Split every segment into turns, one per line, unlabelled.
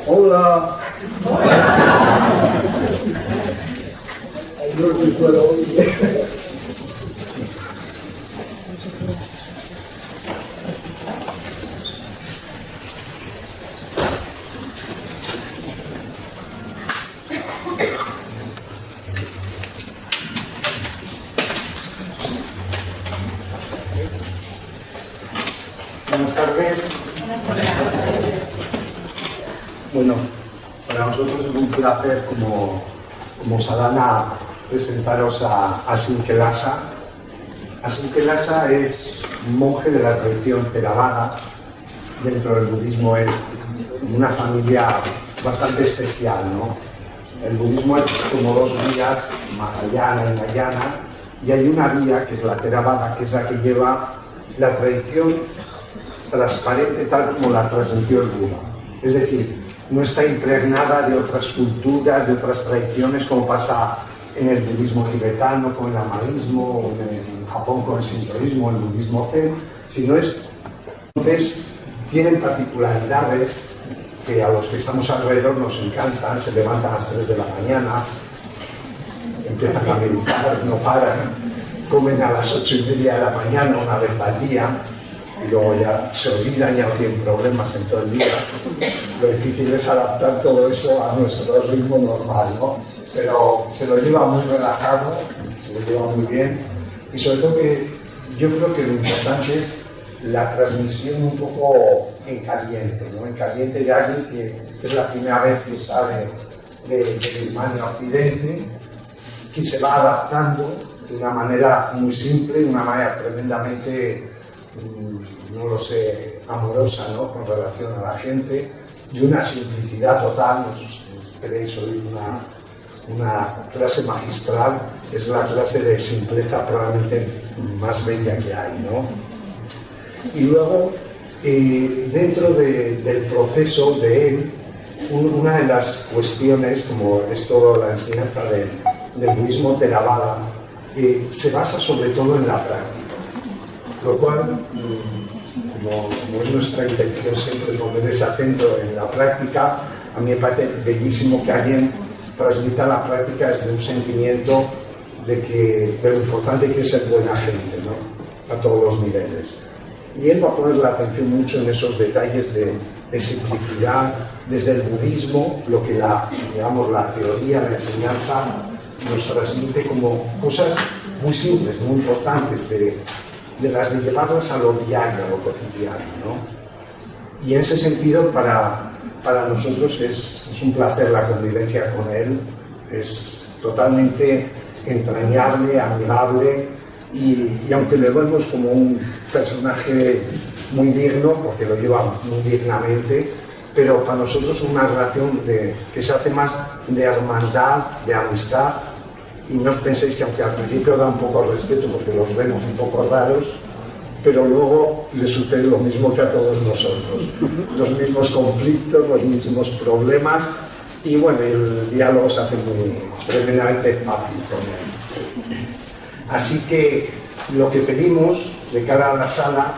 Hola. Yo no puedo oír. Buenas tardes. Bueno, para nosotros es un placer como sadhana presentaros a Sinkelasa. Sinkelasa es un monje de la tradición Theravada. Dentro del budismo es una familia bastante especial, ¿no? El budismo es como dos vías, Mahayana y Mahayana, y hay una vía que es la Theravada, que es la que lleva la tradición transparente tal como la transmitió el Buda. Es decir, no está impregnada de otras culturas, de otras tradiciones, como pasa en el budismo tibetano, con el lamaísmo, o en Japón con el sintoísmo, el budismo zen, sino entonces tienen particularidades que a los que estamos alrededor nos encantan. Se levantan a las 3 de la mañana, empiezan a meditar, no paran, comen a las 8:30 de la mañana una vez al día, y luego ya se olvidan, ya no tienen problemas en todo el día. Lo difícil es adaptar todo eso a nuestro ritmo normal, ¿no? Pero se lo lleva muy relajado, se lo lleva muy bien, y sobre todo que yo creo que lo importante es la transmisión un poco en caliente, ¿no? En caliente de alguien que es la primera vez que sale de Birmania a Occidente, que se va adaptando de una manera muy simple, de una manera tremendamente, no lo sé, amorosa, ¿no? Con relación a la gente, de una simplicidad total. No queréis oír una clase magistral, es la clase de simpleza probablemente más bella que hay, ¿no? Y luego, dentro del proceso de él, una de las cuestiones, como es toda la enseñanza del budismo Theravada, se basa sobre todo en la práctica, lo cual, como es nuestra intención siempre poner ese acento en la práctica, a mí me parece bellísimo que alguien transmita la práctica desde un sentimiento de lo importante que es ser buena gente, ¿no? A todos los niveles. Y él va a poner la atención mucho en esos detalles de simplicidad, desde el budismo, lo que la teoría, la enseñanza nos transmite como cosas muy simples, muy importantes, de las de llevarlas a lo diario, a lo cotidiano, ¿no? Y en ese sentido, para nosotros es un placer la convivencia con él, es totalmente entrañable, amigable, y aunque le vemos como un personaje muy digno, porque lo lleva muy dignamente, pero para nosotros es una relación que se hace más de hermandad, de amistad. Y no os penséis que, aunque al principio da un poco de respeto porque los vemos un poco raros, pero luego le sucede lo mismo que a todos nosotros, los mismos conflictos, los mismos problemas, y bueno, el diálogo se hace tremendamente fácil con él. Así que lo que pedimos de cara a la sala,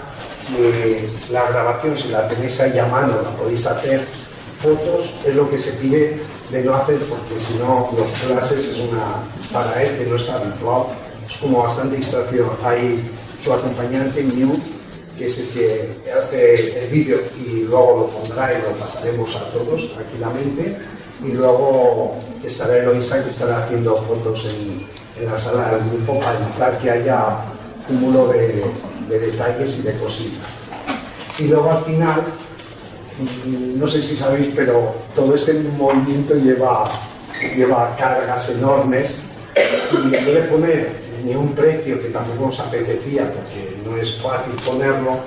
la grabación, si la tenéis ahí a mano, la podéis hacer, fotos, es lo que se pide de no hacer, porque si no, los flashes es para él que no está habituado, es como bastante distracción. Hay su acompañante Mew, que es el que hace el vídeo y luego lo pondrá y lo pasaremos a todos tranquilamente, y luego estará Eloisa, que estará haciendo fotos en la sala del grupo para evitar que haya cúmulo de detalles y de cositas. Y luego al final, no sé si sabéis, pero todo este movimiento lleva cargas enormes, y en vez de poner ni un precio, que tampoco nos apetecía porque no es fácil ponerlo,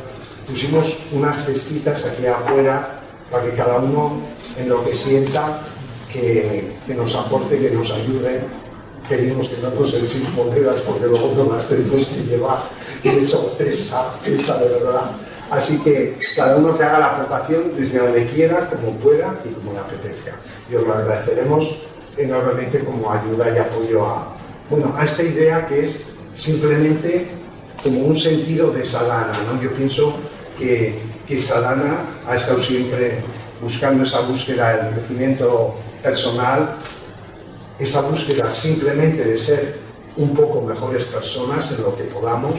pusimos unas cestitas aquí afuera para que cada uno, en lo que sienta, que nos aporte, que nos ayude. Pedimos que no coséis monedas porque luego no las tenemos que llevar, y eso pesa de verdad. Así que cada uno que haga la aportación desde donde quiera, como pueda y como le apetezca. Y os lo agradeceremos enormemente como ayuda y apoyo a esta idea, que es simplemente como un sentido de sadhana, ¿no? Yo pienso que sadhana ha estado siempre buscando esa búsqueda del crecimiento personal, esa búsqueda simplemente de ser un poco mejores personas en lo que podamos,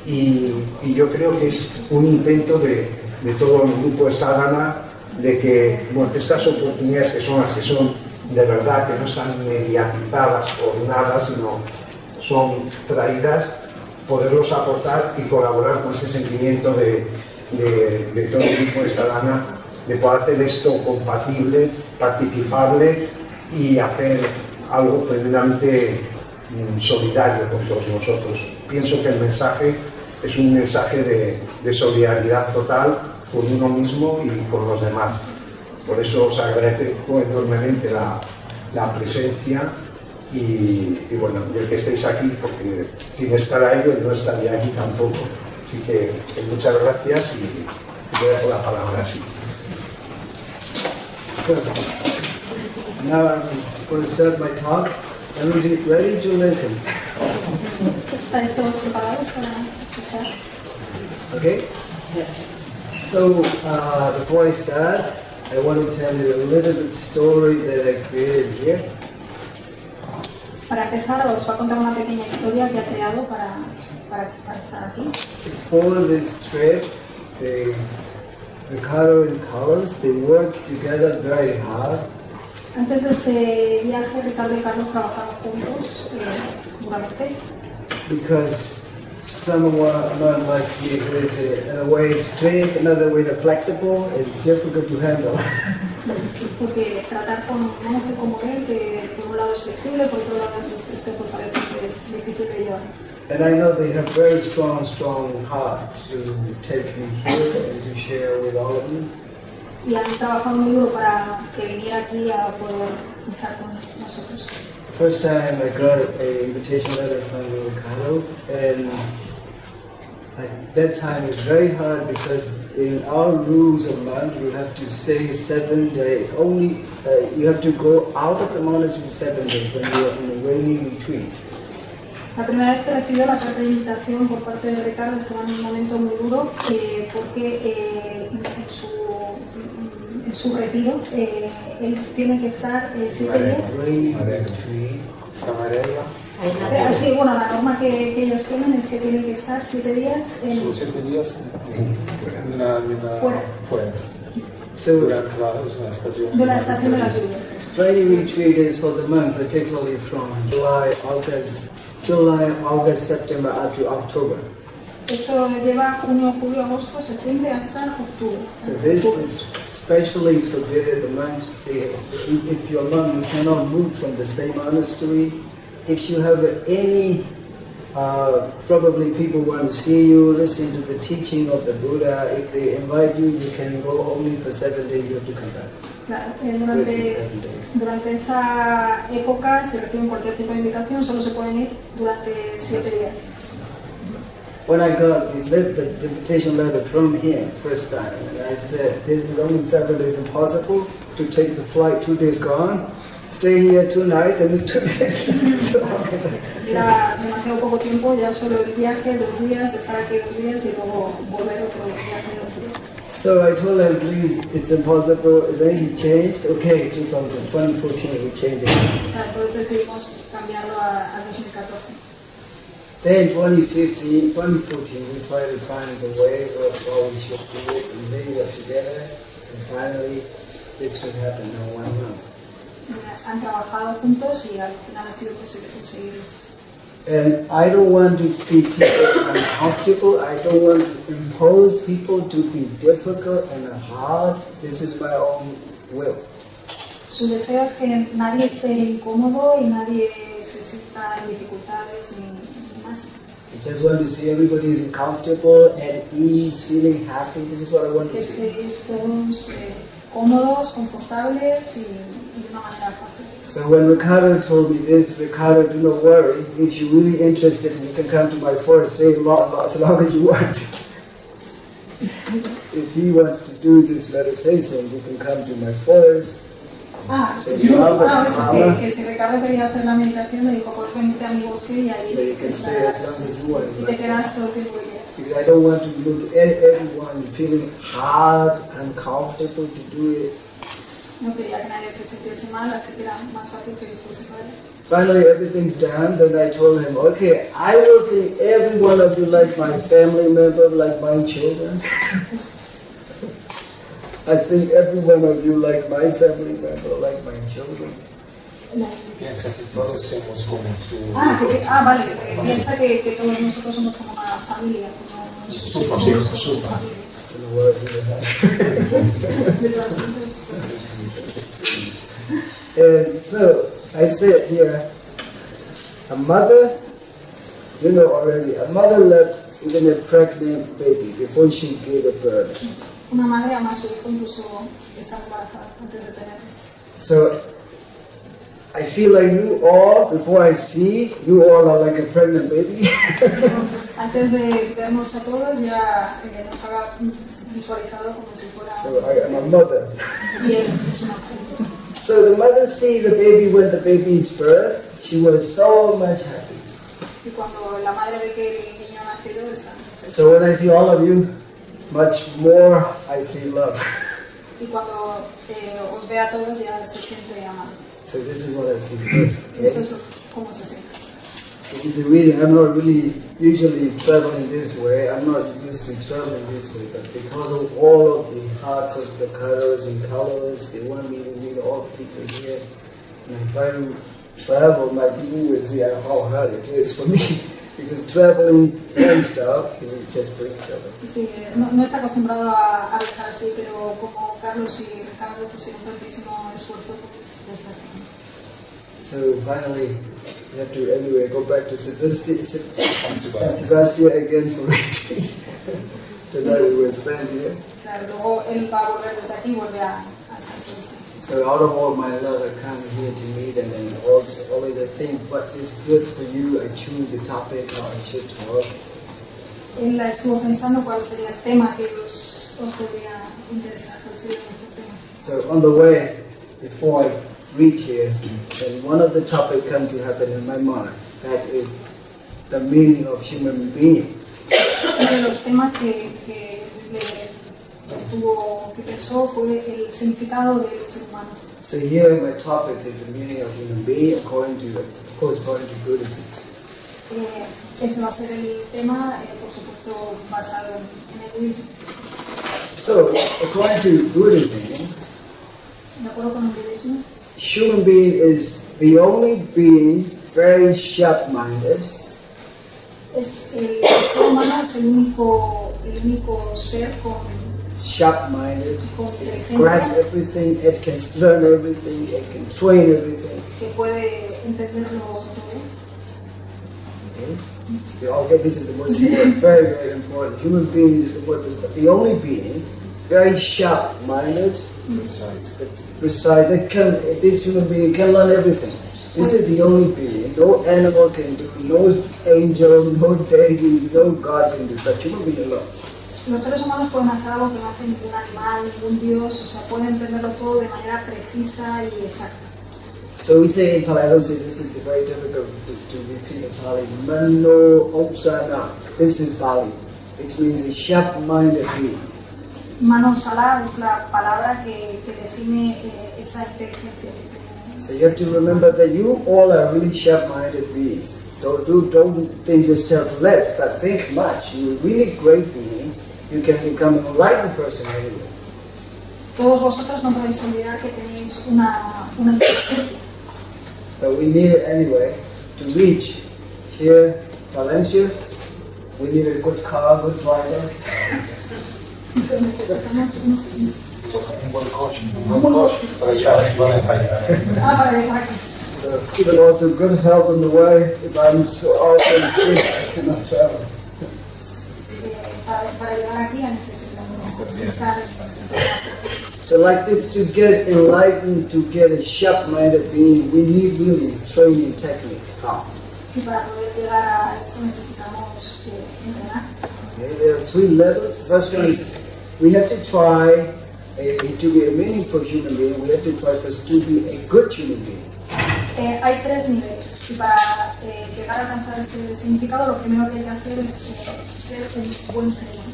y yo creo que es un intento de todo el grupo de sadhana de que, bueno, estas oportunidades que son las que son de verdad, que no están mediatizadas por nada, sino son traídas, poderlos aportar y colaborar con ese sentimiento de todo el grupo de sadhana, de poder hacer esto compatible, participable y hacer algo plenamente solidario con todos nosotros. Pienso que el mensaje es un mensaje de solidaridad total con uno mismo y con los demás. Por eso os agradezco enormemente la presencia y bueno, y el que estéis aquí, porque sin estar ahí yo no estaría aquí tampoco. Así que muchas gracias y voy a dar la palabra así.
Now I'm going to start my talk. Everybody ready to listen?
¿Estáis todos preparados para escuchar?
Okay? So, before I start, I want to tell you a little bit story that I created here.
Para empezar, os voy a contar una pequeña historia que he creado para estar aquí.
Before this trip, Ricardo and Carlos, they worked together very hard.
Antes de este viaje, Ricardo y Carlos trabajaron juntos duramente.
Because someone like me who is in a way straight, another way flexible, is difficult to handle.
Porque tratar con un monje como él, que por un lado es flexible, por otro lado es estricto, pues a veces es difícil de llevar.
And I know they have very strong heart to take me here and to share with all of you.
Y han trabajado muy duro para que viniera aquí a poder estar con nosotros.
First time I got an invitation letter from Ricardo, and at that time it was very hard because in our rules of monk you have to stay 7 days. Only you have to go out of the monastery 7 days when you are in a rainy retreat.
La primera vez que recibió la carta de invitación por parte de Ricardo estaba en un momento muy duro porque en su retiro él tiene que estar 7 días. Así, bueno, la norma que ellos tienen es que tienen que estar 7 días en...
7 días fuera.
So,
de la estación de las lluvias.
rainy retreat is for the month, particularly from July, August, September up to October.
Eso lleva junio, julio, agosto, septiembre hasta octubre.
So this is especially forbidden the monks. If you're a monk, you cannot move from the same monastery. If you have any, probably people want to see you, listen to the teaching of the Buddha. If they invite you, you can go only for 7 days. You have to come back.
Claro, durante esa época, si reciben cualquier tipo de invitación, solo se pueden ir durante 7 días.
When I got the invitation letter from him first time, and I said, this is only 7 days, impossible to take the flight, 2 days gone, stay here 2 nights and 2 days.
Era demasiado poco tiempo, ya solo el viaje, 2 días, estar aquí 2 días y luego volver otro viaje de 2 días.
So I told him, please, it's impossible. Then he changed. Okay, 2014, we changed it.
Entonces decidimos cambiarlo a 2014.
Then 2014, we tried to find the way of how we should do it, and they were together, and finally, this could happen in 1 month.
Han trabajado juntos y al final ha sido posible conseguirlo.
And I don't want to see people uncomfortable. I don't want to impose people to be difficult and hard. This is my own will.
Su deseo es que nadie esté incómodo y nadie se sienta en dificultades ni más.
I just want to see everybody is comfortable, at ease, feeling happy. This is what I want to
Que
see.
estéis todos cómodos, confortables y de una manera fácil.
So when Ricardo told me this, Ricardo, do not worry. If you're really interested, you can come to my forest stay as long as you want. If he wants to do this meditation, you can come to my forest.
Que si Ricardo quería hacer la meditación, le dijo, puedes venirte a mi bosque y ahí te quedas todo el tiempo que quieras.
because I don't want to look at everyone feeling hard, uncomfortable to do it.
No quería que nadie se sintiese mal, así que era más fácil que yo fuese para él.
Finally, everything's done. Then I told him, okay, I will think every one of you like my family member, like my children. I think every one of you like my family member, like my children.
Piensa que todos somos como su...
Vale, piensa que todos nosotros somos como una familia, como
su familia.
And so I said here, a mother, you know already, a mother left even a pregnant baby before she gave birth.
Una madre ama a su hijo incluso estando embarazada antes de tener.
So I feel like you all, before I see, you all are like a pregnant baby.
Antes de vernos a todos ya nos haga visualizado como si fuera.
So I am a mother.
Y él es una mujer.
So the mother sees the baby when the baby's birth. She was so much happy.
Y cuando la madre ve que el niño ha nacido está.
So when I see all of you, much more I feel love.
Y cuando os ve a todos ya se siente amado.
So this is what I feel first. Okay?
Eso es como se siente.
This is the reason I'm not really usually traveling this way. I'm not used to traveling this way, but because of all of the hearts of the colors and colors, they want me to meet all the people here. And if I travel, my people will see how hard it is for me. Because traveling and stuff, you just bring each other.
Sí, no está acostumbrado a viajar así, pero como Carlos y Ricardo pusieron tantísimo esfuerzo, pues está haciendo.
So finally, we have to anyway go back to Sebastian again for retreat. Tonight we will spend here.
Claro, luego él va a volver desde aquí y vuelve a San Sebastián.
So out of all my love, I come here to meet, and then also always I think what is good for you. I choose the topic how I should talk.
Él estuvo pensando cuál sería el tema que os podría interesar, cuál sería el mejor tema.
So on the way, before I read here, then one of the topics comes to happen in my mind. That is the meaning of human being.
Uno de los temas que pensó fue el significado del ser humano.
So here my topic is the meaning of human being according to Buddhism.
Ese va a ser el tema, por supuesto, basado en el budismo.
So according to Buddhism,
¿De acuerdo con el budismo?
human being is the only being very sharp-minded.
El ser humano es el único ser con
Sharp-minded, it can
inteligencia
grasp everything, it can learn everything, it can train everything.
que puede entenderlo todo.
Okay? We all get this is the most very, very important. Human being is the only being, very sharp-minded, precise. This human being can learn everything. This is the only being. No animal can do, no angel, no deity, no God can do such. Human being alone.
Los seres humanos pueden hacer algo que no hace ningún animal, ningún dios, o sea, pueden entenderlo todo de manera precisa y exacta.
So we say in Pali, I don't say this is very difficult to repeat in Pali, Mano Opsana. This is Pali. It means a sharp-minded being.
Mano Sala es la palabra que define esa inteligencia.
So you have to remember that you all are really sharp-minded beings. Don't think yourself less, but think much. You're a really great being. You can become an enlightened person anyway.
Todos vosotros no podéis olvidar que tenéis una inteligencia.
But we need it anyway to reach here, Valencia. We need a good car, good driver.
Necesitamos un
buen coche para estar en buena calidad.
So even also good help in the way. If I'm so often sick, I cannot travel.
Para llegar aquí necesitamos estar.
So like this, to get enlightened, to get a sharp-minded being, we need really training technique.
Y para poder llegar a esto necesitamos entrenar.
Okay, there are 3 levels. The first one is we have to try to be a meaningful human being. We have to try first to be a good human being.
Hay 3 niveles y para llegar a alcanzar ese significado lo primero que hay que hacer es ser un buen ser humano.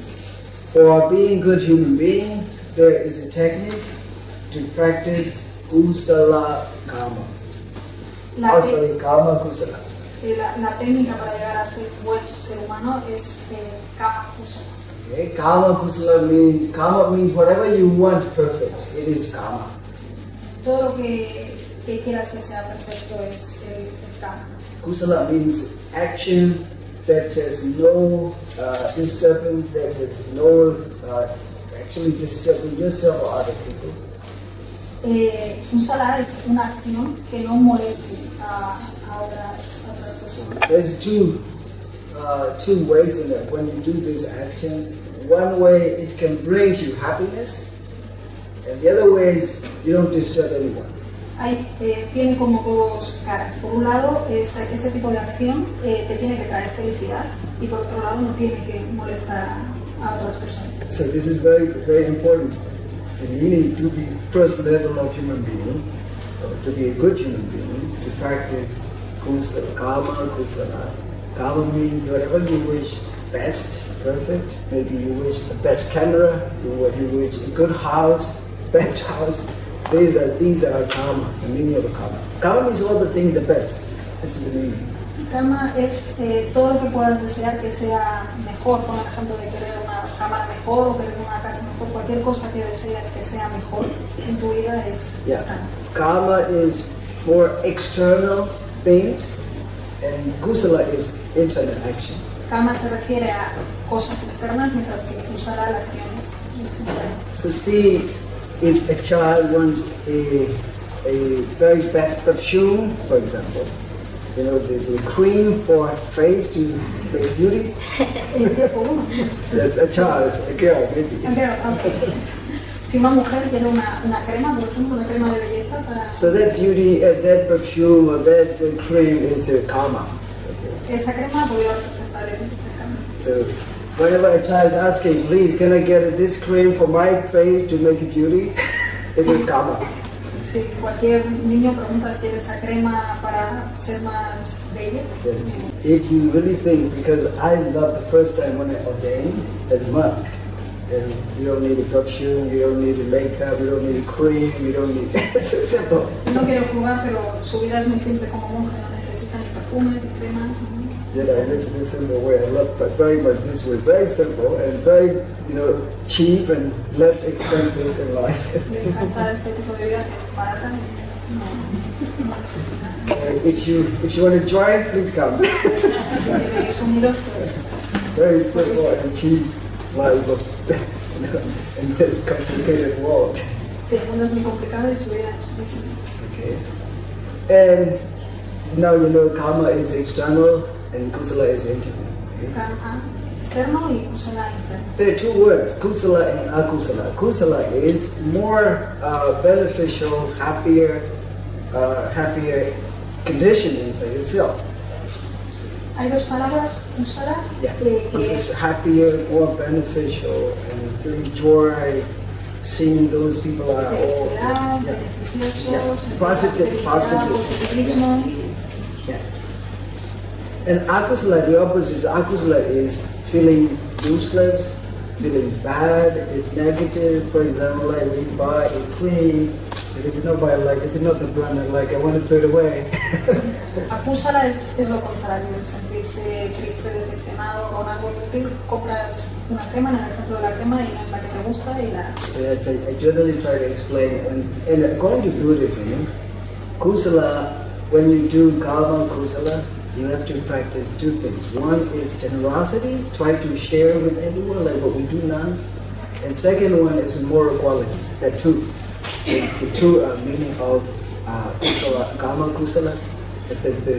For being a good human being, there is a technique to practice kusala karma. Karma kusala.
La técnica para llegar a ser buen ser humano es kama kusala.
Okay, karma means whatever you want perfect. It is karma.
Todo lo que quieras que sea perfecto es el kama.
Kusala means action that has no disturbance, that has no actually disturbing yourself or other people.
Kusala es una acción que no moleste a otras personas.
There's two ways in it. When you do this action, one way it can bring you happiness, and the other way is you don't disturb anyone.
Tiene como 2 caras. Por un lado, ese tipo de acción te tiene que traer felicidad y por otro lado no tiene que molestar a otras personas.
So this is very, very important. And you need to be first level of human being, to be a good human being, to practice kusala, karma, kusala. Karma means whatever you wish best, perfect. Maybe you wish the best camera, you wish a good house, best house. These are karma, the meaning of karma. Karma means all the things the best. That's the meaning.
Karma es todo lo que puedas desear que sea mejor, por ejemplo, de querer una cámara mejor o querer una casa mejor, cualquier cosa que deseas que sea mejor en tu vida es karma.
Karma is for external things and kusala is internal action.
Karma se refiere a cosas externas, mientras que kusala la acción es interna.
So see, if a child wants a very best perfume, for example, you know, the cream for face to make beauty. That's a child, a girl, maybe.
A girl, okay. Si una mujer quiere una crema, por ejemplo, una crema de belleza para...
So that beauty, that perfume or that cream is karma. Okay.
Esa crema podría representar el karma.
So whenever a child is asking, please, can I get this cream for my face to make beauty? It is karma.
Si cualquier niño pregunta si quiere esa crema para ser más bello.
Yes. If you really think, because I love the first time when I ordained as a monk, and you don't need a perfume, you don't need a makeup, you don't need a cream, you don't need... It's so simple.
No quiero jugar, pero su vida es muy simple como monje, no necesita ni perfumes ni cremas.
Yeah, I live in a simple way. I love very much this way. Very simple and very, cheap and less expensive in life.
Me encanta este tipo de vida que es barata.
If you want to try, please come.
Si quieres uniros, pues.
Very simple and cheap life in this complicated world.
Sí, el mundo es muy complicado y su vida es muy simple.
Okay. And now you know karma is external and kusala is internal. Okay?
Karma externo y kusala interno.
There are 2 words, kusala and akusala. Kusala is more beneficial, happier condition inside yourself.
Hay 2 palabras, kusala,
This is happier, more beneficial, and feel joy, seeing those people are all positive.
Positivismo.
And akusala, the opposite. Akusala is feeling useless, feeling bad, is negative. For example, like when you buy a cream, it's not the brand I like, I want to throw it away.
Akusala es lo contrario, es sentirse triste, decepcionado con algo inútil. Compras una crema, en el ejemplo de la crema, y no es la que te gusta y la...
I generally try to explain, and according to Buddhism, kusala, when you do karma kusala, you have to practice 2 things. One is generosity, try to share with everyone, like what we do now. And second one is moral quality. The 2 meaning of kusala, karma kusala,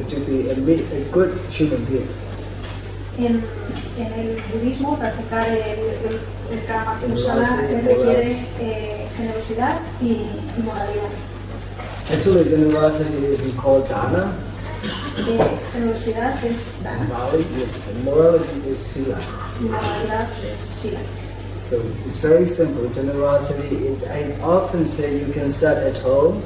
to be a good human being.
En el budismo, practicar el karma kusala requiere generosidad y moralidad.
Actually, generosity is called dana.
Generosidad es dana.
Morality is sila.
Y moralidad es sila.
So it's very simple. Generosity is, I often say you can start at home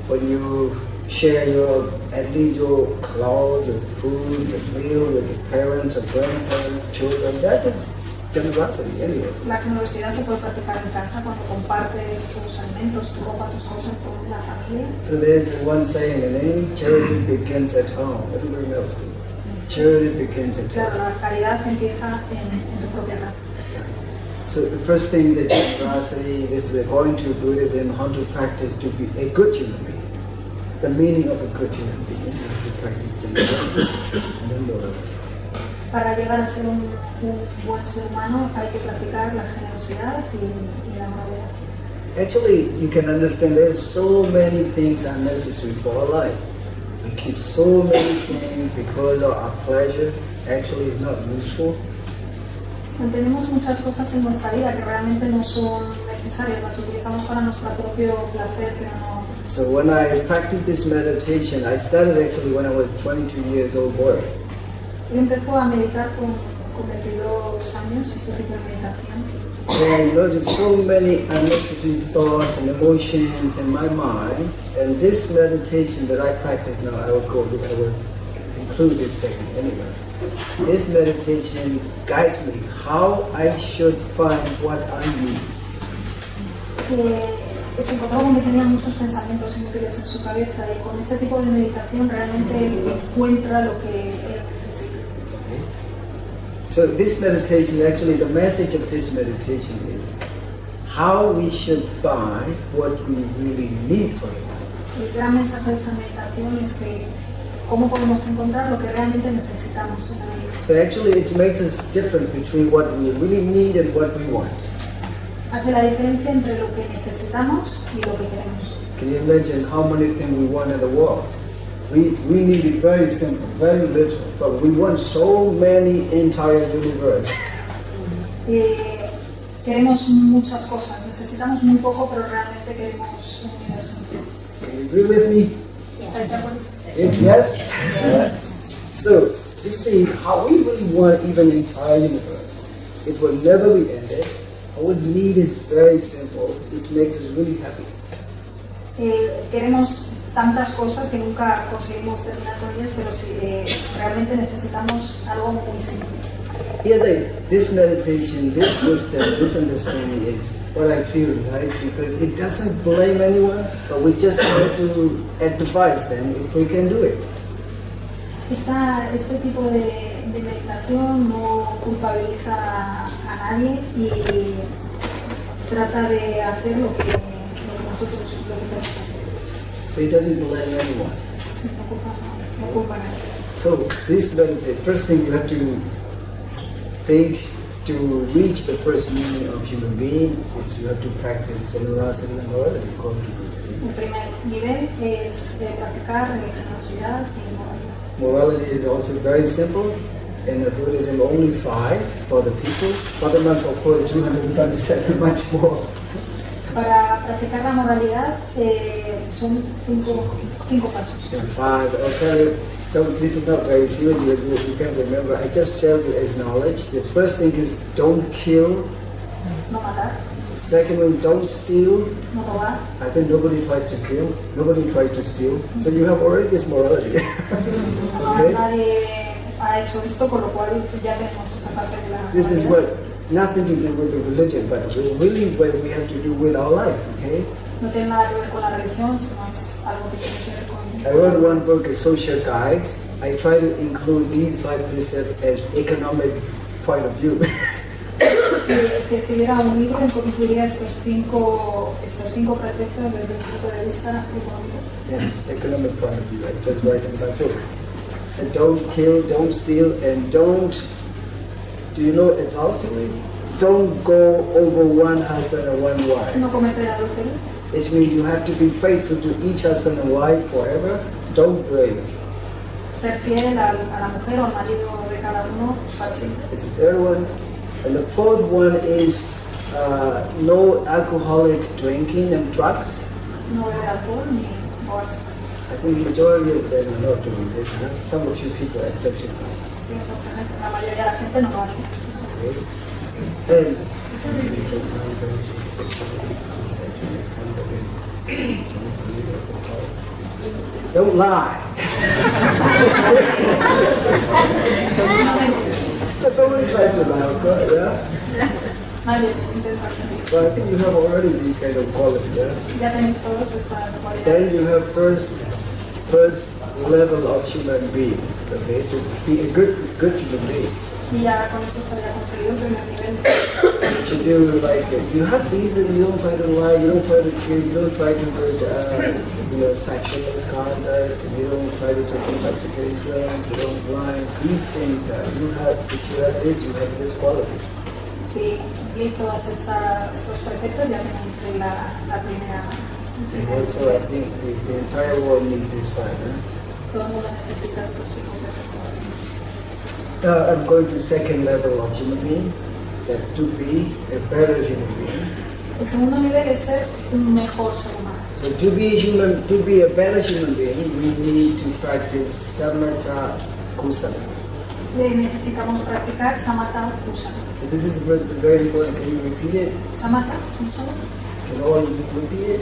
when you share your, at least your clothes, your food, your meal with your parents or grandparents, children. That is generosity anyway.
La generosidad se puede practicar en casa cuando compartes tus alimentos, tu ropa, tus cosas con la familia.
So there's one saying in English, charity begins at home. Everybody knows it. Charity begins at
Claro,
home.
la caridad empieza en tu propia casa.
So the first thing that generosity is according to Buddhism, how to practice to be a good human being. The meaning of a good human being is to practice generosity and then morality.
Para llegar a ser un buen ser humano hay que practicar la generosidad y la moralidad.
Actually, you can understand there's so many things are necessary for our life. We keep so many things because of our pleasure. Actually, it's not useful.
Tenemos muchas cosas en nuestra vida que realmente no son necesarias, las utilizamos para nuestro propio placer, pero no.
So when I practiced this meditation, I started actually when I was 22 years old boy.
Yo empezó a meditar con 22 años, este tipo de meditación.
And I noticed so many unnecessary thoughts and emotions in my mind. And this meditation that I practice now, I will include this technique anyway. This meditation guides me how I should find what I need.
Se encontró con que tenía muchos pensamientos inútiles en su cabeza y con este tipo de meditación realmente encuentra lo que él necesita.
So this meditation, actually the message of this meditation is how we should find what we really need for life.
El gran mensaje de esta meditación es que cómo podemos encontrar lo que realmente necesitamos en la vida.
So actually it makes us different between what we really need and what we want.
Hace la diferencia entre lo que necesitamos y lo que queremos.
Can you imagine how many things we want in the world? We need it very simple, very little, but we want so many entire universe.
Queremos muchas cosas, necesitamos muy poco, pero realmente queremos un universo.
Can you agree with me?
¿Estáis de acuerdo?
Yes? Yes. So, you see, how we really want even the entire universe. It will never be ended. Our need is very simple. It makes us really happy.
Queremos tantas cosas que nunca conseguimos terminar con ellas, pero si realmente necesitamos algo muy simple.
Here, this meditation, this wisdom, this understanding is what I feel nice because it doesn't blame anyone, but we just try to advise them if we can do it.
Este tipo de meditación no culpabiliza a nadie y trata de hacer lo que nosotros lo que tenemos que hacer.
So it doesn't blame anyone.
No culpa a nadie.
So this meditation, first thing you have to think to reach the first meaning of human being is you have to practice generosity and morality according to Buddhism.
El primer nivel es practicar generosidad y moralidad.
Morality is also very simple. In Buddhism, only 5 for the people. For the monks, of course, 327, much more.
Para practicar la moralidad son cinco pasos.
5. I'll tell you, this is not very serious. You can remember. I just tell you as knowledge. The first thing is don't kill.
No matar.
Second one, don't steal.
No robar.
I think nobody tries to kill. Nobody tries to steal. So you have already this morality. Okay?
Nadie ha hecho esto, con lo cual ya tenemos esa parte de la
This is
moralidad.
what nothing to do with the religion, but really what we have to do with our life. Okay?
No tiene nada que ver con la religión, sino es algo que tiene que ver con...
I wrote one book, a social guide. I try to include these 5 precepts as economic point of view.
Si escribiera un libro, incluiría estos cinco preceptos desde el punto de vista económico.
Yeah, economic point of view. I just write in my book. And don't kill, don't steal, and don't, do you know adultery? Don't go over one husband or one wife.
No cometer adulterio.
It means you have to be faithful to each husband and wife forever. Don't break.
Ser fiel a la mujer o al marido de cada uno para siempre.
It's the third one. And the fourth one is no alcoholic drinking and drugs.
No beber alcohol ni drogas.
I think the majority of them are not doing this. Huh? Some of you people are exceptional.
Sí, la mayoría de la gente no lo hace.
Okay. And Don't lie. So don't try to lie, yeah?
Nadie intenta hacer.
So I think you have already these kind of qualities, yeah?
Ya tenéis todos estas
Then
cualidades.
you have first level of human being, okay? To be a good human being.
Y ya con eso estaría conseguido el primer nivel.
You do like you have these and you don't try to lie, you don't try to kill, you don't try to hurt sexual misconduct, you don't try to take intoxication, you don't lie. These things you have you have this quality.
Si cumplís todos estos preceptos ya tenéis la primera.
And also I think the entire world needs this part, huh?
Todo el mundo necesita estos cinco preceptos.
Now I'm going to second level of human being, that to be a better human being.
El segundo nivel es ser un mejor ser humano.
So to be a better human being, we need to practice samatha kusala.
Necesitamos practicar samatha kusala.
So this is very important. Can you repeat it?
Samatha kusala.
Can all of you repeat it?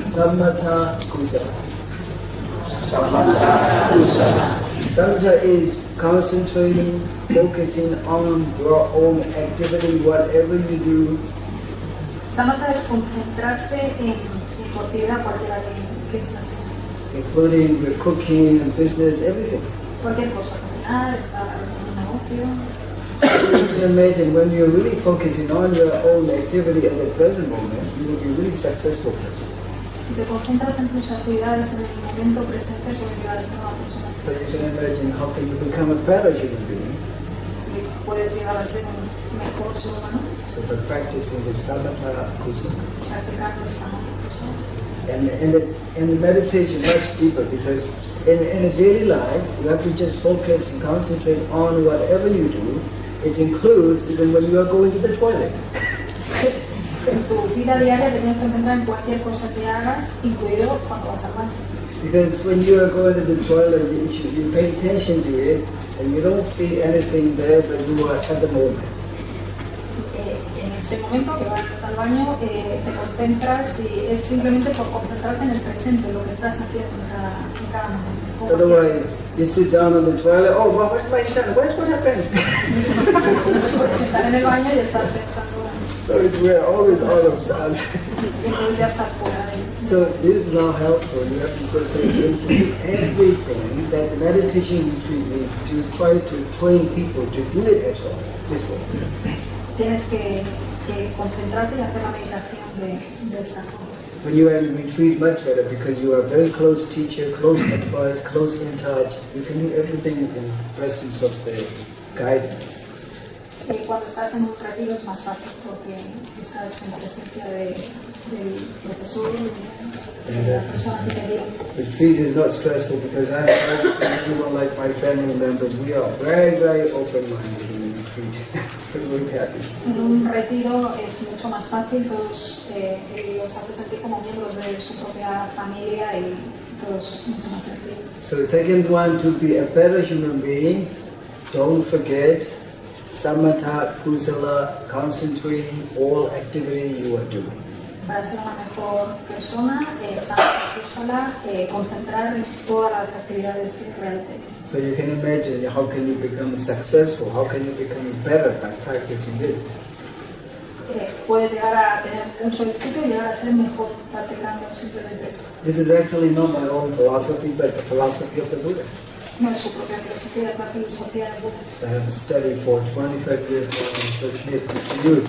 Samatha kusala. Samatha is concentrating, focusing on your own activity, whatever you do.
Samatha es concentrarse en tu actividad, cualquiera que estés haciendo.
Including your cooking and business, everything.
Cualquier cosa, cocinar, estar en un negocio.
You can imagine when you're really focusing on your own activity at the present moment, you will be a really successful person.
Si te concentras en tus actividades en el momento presente, puedes llegar a ser una persona
So you
exitosa.
can imagine how can you become a better human being.
Y puedes llegar a ser un mejor ser humano
So by practicing the samatha kusala.
practicando el samatha kusala.
And the meditation much deeper because in a daily life you have to just focus and concentrate on whatever you do. It includes even when you are going to the toilet.
En tu vida diaria te tienes que concentrar en cualquier cosa que hagas, incluido cuando vas al baño.
Because when you are going to the toilet, you pay attention to it and you don't feel anything there, but you are at the moment.
En ese momento que vas al baño, te concentras y es simplemente por concentrarte en el presente, lo que estás haciendo en cada momento.
Otherwise, you sit down on the toilet, oh, well, where's my son? Where's what happens?
Puedes estar en el baño y estar pensando en
So it's we're always out of us.
entonces ya estás fuera de él.
So this is now helpful. You have to pay attention to everything that meditation retreat is to try to train people to do it at all. This way.
Tienes que concentrarte y hacer la meditación de esta forma.
When you are in retreat, much better because you are a very close teacher, close advice, close in touch. You can do everything in presence of the guidance.
Cuando estás en un retiro es más fácil porque estás en presencia del profesor, de la persona que te guía.
Retreat is not stressful because everyone like my family members, we are very, very open-minded in retreat. Everyone's happy.
En un retiro es mucho más fácil, todos los hace sentir como miembros de su propia familia y todos mucho más sencillo.
So the second one, to be a better human being, don't forget samatha kusala, concentrating all activity you are doing.
Para ser una mejor persona, samatha kusala, concentrar en todas las actividades que realices.
So you can imagine how can you become successful, how can you become better by practicing this.
Puedes llegar a tener mucho éxito y llegar a ser mejor practicando simplemente esto.
This is actually not my own philosophy, but it's a philosophy of the Buddha.
No es su propia filosofía, es la filosofía del Buda.
I have studied for 25 years now and transmit to you.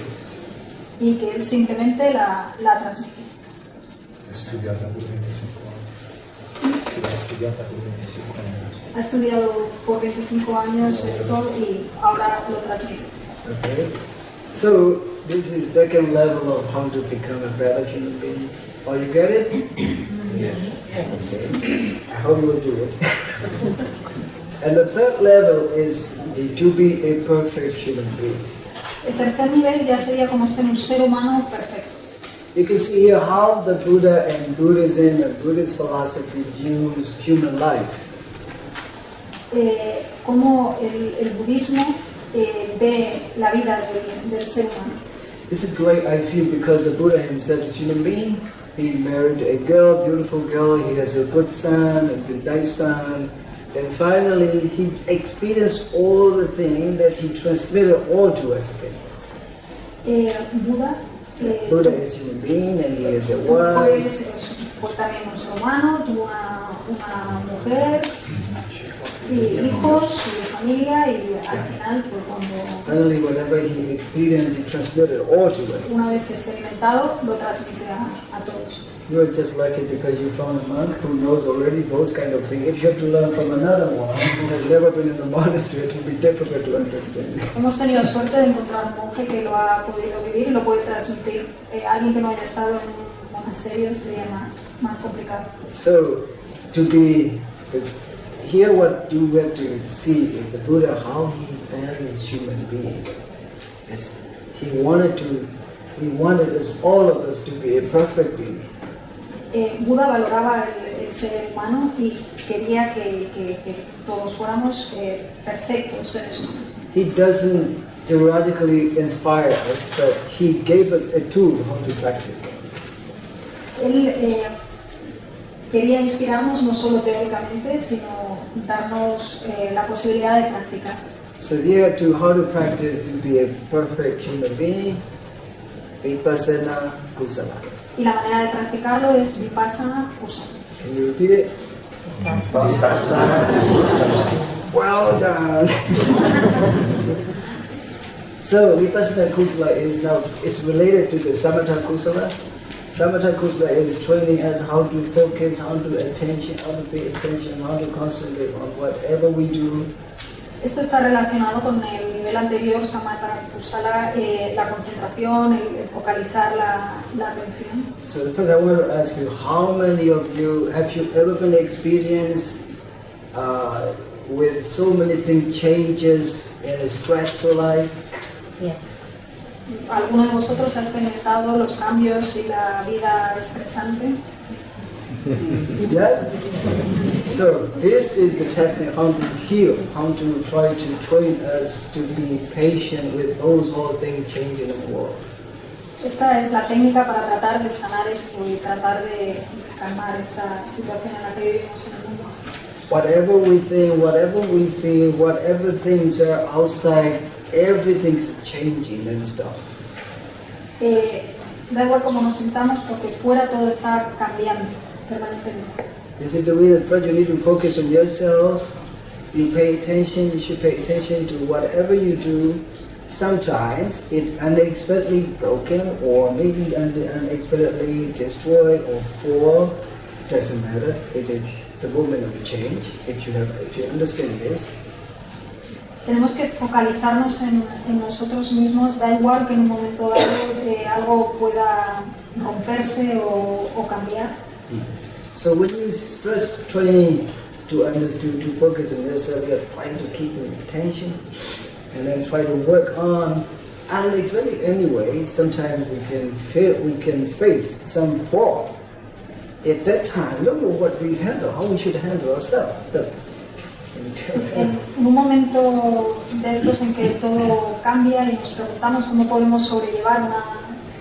Y que él simplemente la transmite.
Studiata por 25 años. Studiata por 25 años.
Ha estudiado por 25 años esto y ahora lo transmite.
Okay? So, this is second level of how to become a better human being. Oh, you get it? Yes. Okay. I hope you will do it. And the third level is to be a perfect human being.
El tercer nivel ya sería como ser un ser humano perfecto.
You can see here how the Buddha and Buddhism and Buddhist philosophy views human life.
Cómo el budismo ve la vida del ser humano.
this is great, I feel, because the Buddha himself is a human being. He married a girl, beautiful girl, he has a good son, a good nice son. And finally, he experienced all the things that he transmitted all to us again.
Buda
Buddha is a human being and he is a wife.
fue también un ser humano, tuvo una mujer, hijos, y familia, y al final fue cuando
Finally, whatever he experienced, he transmitted all to us.
una vez experimentado lo transmite a todos.
You are just lucky because you found a monk who knows already those kind of things. If you have to learn from another one who has never been in the monastery, it will be difficult to understand.
Hemos tenido suerte de encontrar un monje que lo ha podido vivir y lo puede transmitir. Alguien que no haya estado en un monasterio sería más complicado.
So, here what you have to see is the Buddha, how he valued human being. He wanted us, all of us, to be a perfect being.
Buda valoraba el ser humano y quería que todos fuéramos perfectos seres humanos.
He doesn't theoretically inspire us, but he gave us a tool how to practice it.
Él quería inspirarnos no solo teóricamente, sino darnos la posibilidad de practicar.
So here to how to practice to be a perfect human being, vipassana kusala.
Y la manera de practicarlo es vipassana kusala.
Can you repeat it? Well done. So vipassana kusala is now, it's related to the samatha kusala. Samatha kusala is training us how to focus, how to pay attention, how to concentrate on whatever we do.
Esto está relacionado con el nivel anterior, samatha kusala, la concentración, el focalizar la atención.
So first I want to ask you, how many of you have you ever been experienced with so many things changes in a stressful life?
Yes. ¿Alguno de vosotros ha experimentado los cambios y la vida estresante?
Yes? So this is the technique how to heal, how to try to train us to be patient with those whole things changing in the world.
Esta es la técnica para tratar de sanar esto y tratar de calmar esta situación en la que vivimos en el mundo.
Whatever we think, whatever we feel, whatever things are outside, everything's changing and stuff.
Da igual cómo nos sintamos porque fuera todo está cambiando permanentemente.
This is the way that first you need to focus on yourself. You pay attention, you should pay attention to whatever you do. Sometimes it's unexpectedly broken or maybe unexpectedly destroyed or fall. Doesn't matter. It is the moment of change. If you understand this.
Tenemos que focalizarnos en nosotros mismos, da igual que en un momento dado algo pueda romperse o cambiar.
So when you first train to understand, to focus on yourself, you're trying to keep your attention and then try to work on, and it's really anyway, sometimes we can face some fall. At that time, look at what we handle, how we should handle ourselves.
En un momento de estos en que todo cambia y nos preguntamos cómo podemos sobrellevar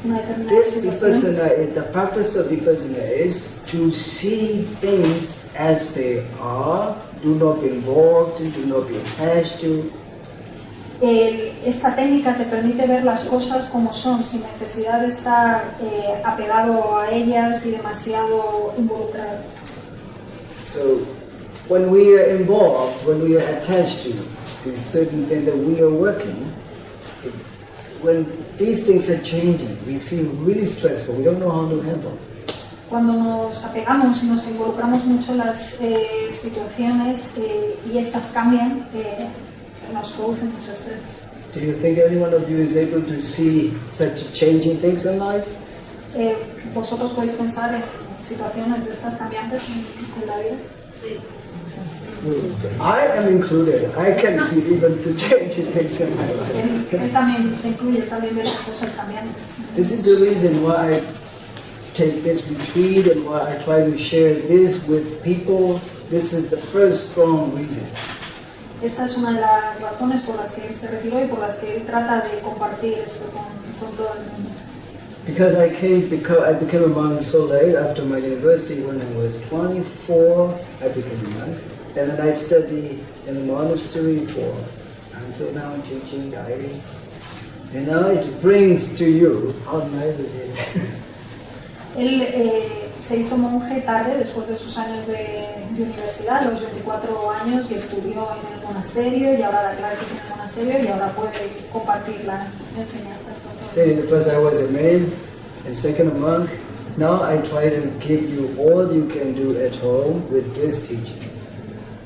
una determinada situación.
The purpose of vipassana is to see things as they are, do not be involved, do not be attached to.
Esta técnica te permite ver las cosas como son, sin necesidad de estar apegado a ellas y demasiado involucrado.
So, when we are involved, when we are attached to these certain things that we are working, when these things are changing, we feel really stressful. We don't know how to handle.
Cuando nos apegamos y nos involucramos mucho en las situaciones y estas cambian, nos producen mucho estrés.
Do you think any one of you is able to see such changing things in life?
¿Vosotros podéis pensar en situaciones de estas cambiantes en la vida? Sí.
I am included. I can see even the changing things in my life.
Él también se incluye, también ve las cosas cambiando.
This is the reason why I take this retreat and why I try to share this with people. This is the first strong reason.
Esta es una de las razones por las que él se retiró y por las que él trata de compartir esto con todo el mundo.
Because I became a monk so late after my university. When I was 24, I became a monk. And then I studied in a monastery for until now, teaching, guiding. And now it brings to you how nice it is.
Él se hizo monje tarde, después de sus años de universidad, a los 24 años, y estudió en el monasterio, y ahora da clases en el monasterio, y ahora puede compartir las enseñanzas con todos.
Say, first I was a man, and second a monk. Now I try to give you all you can do at home with this teaching.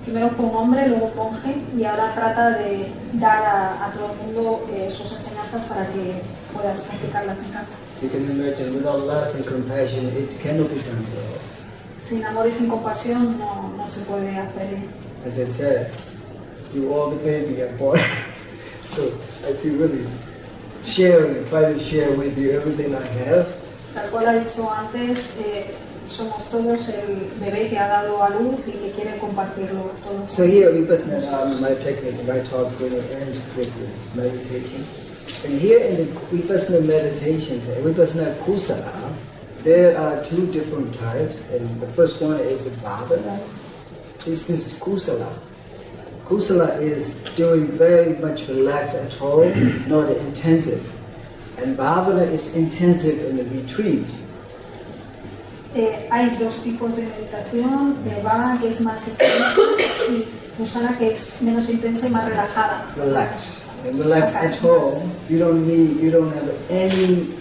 Primero fue un hombre, luego un monje, y ahora trata de dar a todo el mundo sus enseñanzas para que puedas practicarlas en casa.
You can imagine, without love and compassion, it cannot be done for all.
Sin amor y sin compasión no se puede hacer.
As I said, you all the baby are born. So I feel really try to share with you everything I have.
Tal cual ha dicho antes, somos todos el bebé que ha dado a luz y que quiere compartirlo todos.
So here, Vipassana, my technique, my talk will end with the meditation. And here in the Vipassana meditation, Vipassana Kusala, there are two different types. And the first one is the Bhavana. This is Kusala. Kusala is doing very much relaxed at home, not intensive. And Bhavana is intensive in the retreat.
Hay dos tipos de meditación, de Bhavana que es más intensa y Kusala que es menos intensa y más relajada.
Relax. And relax at home. You don't have any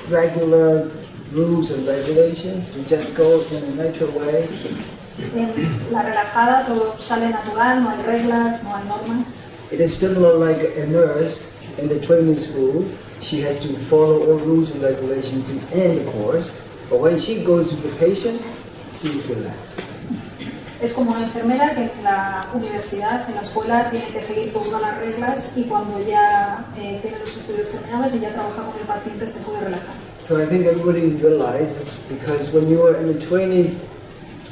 regular rules and regulations. You just go in a natural way.
En la relajada todo sale natural, no hay reglas, no hay normas.
It is similar like a nurse in the training school. She has to follow all rules and regulations to end the course. But when she goes with the patient, she's relaxed.
Es como una enfermera que en la universidad, en la escuela, tiene que seguir todas las reglas y cuando ya tiene los estudios terminados y ya trabaja con el paciente se puede relajar.
So I think everybody realizes because when you are in a training